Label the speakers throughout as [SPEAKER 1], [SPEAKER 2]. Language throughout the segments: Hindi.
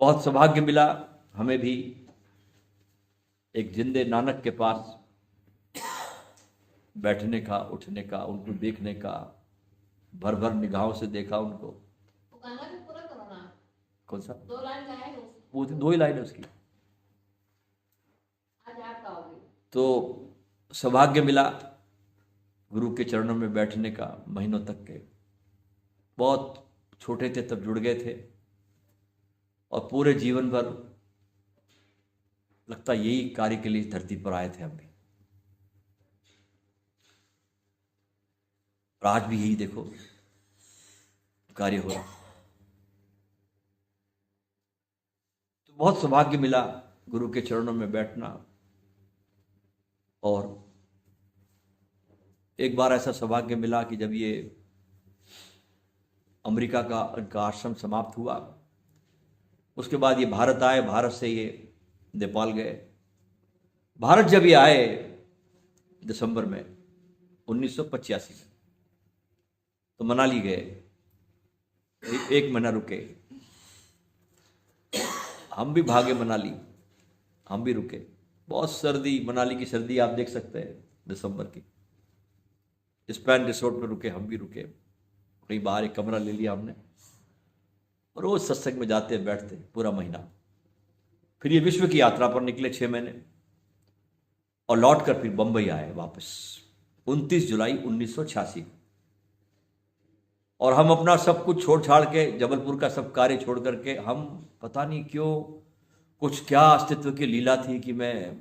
[SPEAKER 1] बहुत सौभाग्य मिला हमें भी एक जिंदे नानक के पास बैठने का, उठने का, उनको देखने का, भर भर निगाहों से देखा उनको।
[SPEAKER 2] वो गाना भी पूरा करो ना।
[SPEAKER 1] कौन सा?
[SPEAKER 2] 2 लाइन गाए हो।
[SPEAKER 1] वो 2 ही लाइन है उसकी।
[SPEAKER 2] आज आप गाओगे।
[SPEAKER 1] तो सौभाग्य मिला गुरु के चरणों में बैठने का महीनों तक के। बहुत छोटे थे तब जुड़ गए थे और पूरे जीवन भर लगता यही कार्य के लिए धरती पर आए थे हम भी। और आज भी यही देखो कार्य हो रहा। तो बहुत सौभाग्य मिला गुरु के चरणों में बैठना। और एक बार ऐसा सौभाग्य मिला कि जब ये अमेरिका का इनका आश्रम समाप्त हुआ, उसके बाद ये भारत आए, भारत से ये नेपाल गए। भारत जब ये आए दिसंबर में 1985 में, तो मनाली गए, एक महीना रुके। हम भी भागे मनाली, हम भी रुके। बहुत सर्दी, मनाली की सर्दी आप देख सकते हैं दिसंबर की। स्पैन रिसोर्ट में रुके, हम भी रुके। कहीं बाहर एक कमरा ले लिया हमने और रोज सत्संग में जाते बैठते पूरा महीना। फिर ये विश्व की यात्रा पर निकले 6 महीने और लौटकर फिर बंबई आए वापस 29 जुलाई 1986 को। और हम अपना सब कुछ छोड़ छाड़ के, जबलपुर का सब कार्य छोड़ करके, हम पता नहीं क्यों, कुछ क्या अस्तित्व की लीला थी कि मैं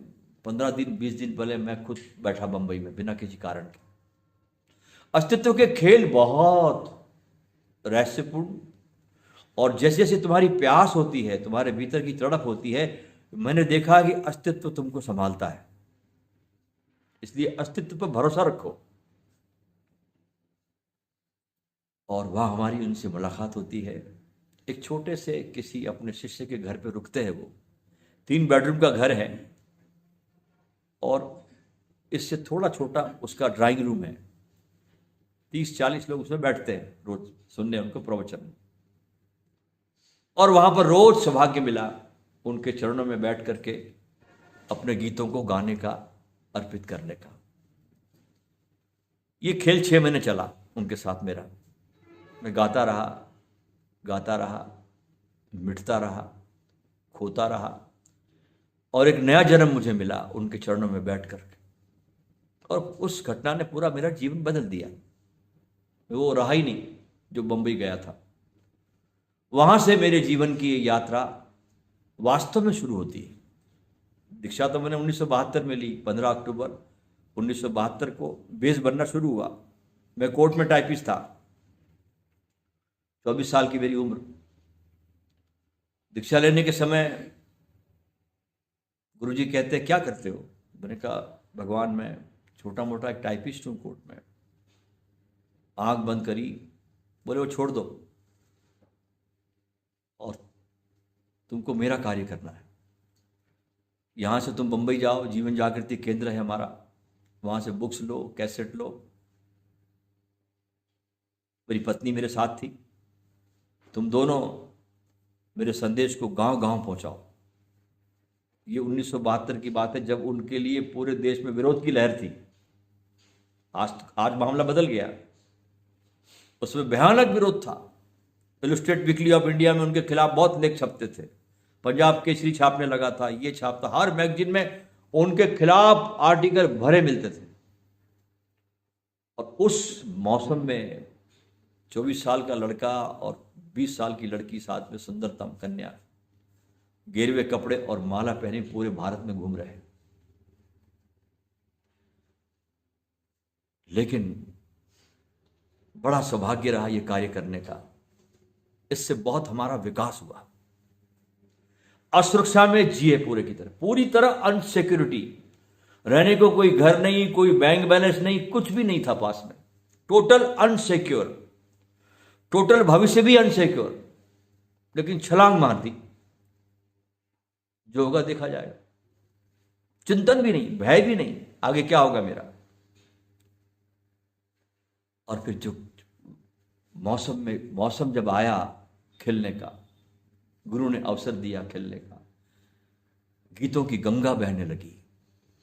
[SPEAKER 1] 15 दिन 20 दिन पहले मैं खुद बैठा बंबई में बिना किसी कारण के। अस्तित्व के खेल बहुत रहस्यपूर्ण। और जैसे जैसे तुम्हारी प्यास होती है, तुम्हारे भीतर की तड़प होती है, मैंने देखा कि अस्तित्व तुमको संभालता है। इसलिए अस्तित्व पर भरोसा रखो। और वह हमारी उनसे मुलाकात होती है। एक छोटे से किसी अपने शिष्य के घर पे रुकते हैं। वो 3 बेडरूम का घर है और इससे थोड़ा छोटा उसका ड्राइंग रूम है। 30-40 लोग उसमें बैठते हैं रोज सुनने उनको प्रवचन। और वहां पर रोज सौभाग्य मिला उनके चरणों में बैठ करके अपने गीतों को गाने का, अर्पित करने का। ये खेल 6 महीने चला उनके साथ मेरा। मैं गाता रहा, गाता रहा, मिटता रहा, खोता रहा। और एक नया जन्म मुझे मिला उनके चरणों में बैठ करके। और उस घटना ने पूरा मेरा जीवन बदल दिया। वो रहा ही नहीं जो बंबई गया था। वहां से मेरे जीवन की ये यात्रा वास्तव में शुरू होती है। दीक्षा तो मैंने 1972 में ली। 15 अक्टूबर 1972 को बेस बनना शुरू हुआ। मैं कोर्ट में टाइपिस्ट था। 24 साल की मेरी उम्र। दीक्षा लेने के समय गुरुजी कहते क्या करते हो? मैंने कहा भगवान मैं छोटा मोटा एक टाइपिस्ट हूँ कोर्ट में। आंख बंद करी, बोले वो छोड़ दो और तुमको मेरा कार्य करना है। यहां से तुम बंबई जाओ, जीवन जागृति केंद्र है हमारा, वहां से बुक्स लो, कैसेट लो। मेरी पत्नी मेरे साथ थी। तुम दोनों मेरे संदेश को गांव गांव पहुंचाओ। ये 1972 की बात है, जब उनके लिए पूरे देश में विरोध की लहर थी। आज मामला बदल गया। उसमें भयानक विरोध था। इलस्ट्रेट वीकली ऑफ इंडिया में उनके खिलाफ बहुत लेख छपते थे। पंजाब केसरी छापने लगा था, ये छापता, हर मैगजीन में उनके खिलाफ आर्टिकल भरे मिलते थे। और उस मौसम में 24 साल का लड़का और 20 साल की लड़की साथ में, सुंदरतम कन्या, गेरुए कपड़े और माला पहने पूरे भारत में घूम रहे। लेकिन बड़ा सौभाग्य रहा ये कार्य करने का। इससे बहुत हमारा विकास हुआ। असुरक्षा में जिए पूरी तरह अनसिक्योरिटी। रहने को कोई घर नहीं, कोई बैंक बैलेंस नहीं, कुछ भी नहीं था पास में। टोटल अनसिक्योर, टोटल भविष्य भी अनसिक्योर। लेकिन छलांग मार दी, जो होगा देखा जाएगा। चिंतन भी नहीं, भय भी नहीं, आगे क्या होगा मेरा। और फिर जो मौसम जब आया खिलने का, गुरु ने अवसर दिया खेलने का। गीतों की गंगा बहने लगी।